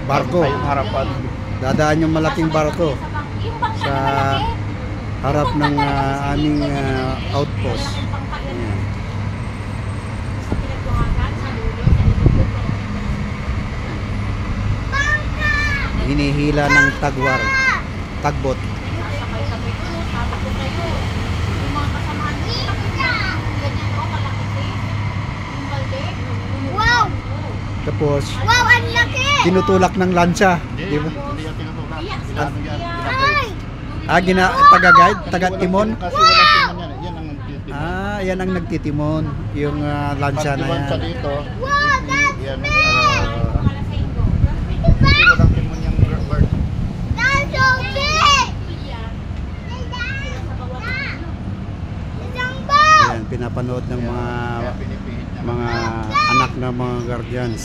barko. Yung harapan. Dadaan yung malaking barko sa harap ng aming outpost. Ayan. Hinihila ng tagbot. Wow! Tapos Wow, ang laki! tinutulak ng lansa, di ba? Hindi yan tinutulak. Ay! Taga-guide, taga-timon. Kasi walang timon yan. Yan ang nagtitimon. Yan ang nagtitimon, yung lansa na Pag yan. dito, Wow, that's yan. big! Kasi walang timon yung bird. That's so big! Isang boat! Ayan, pinapanood ng Kaya pinipihit niya. mga anak ng mga guardians.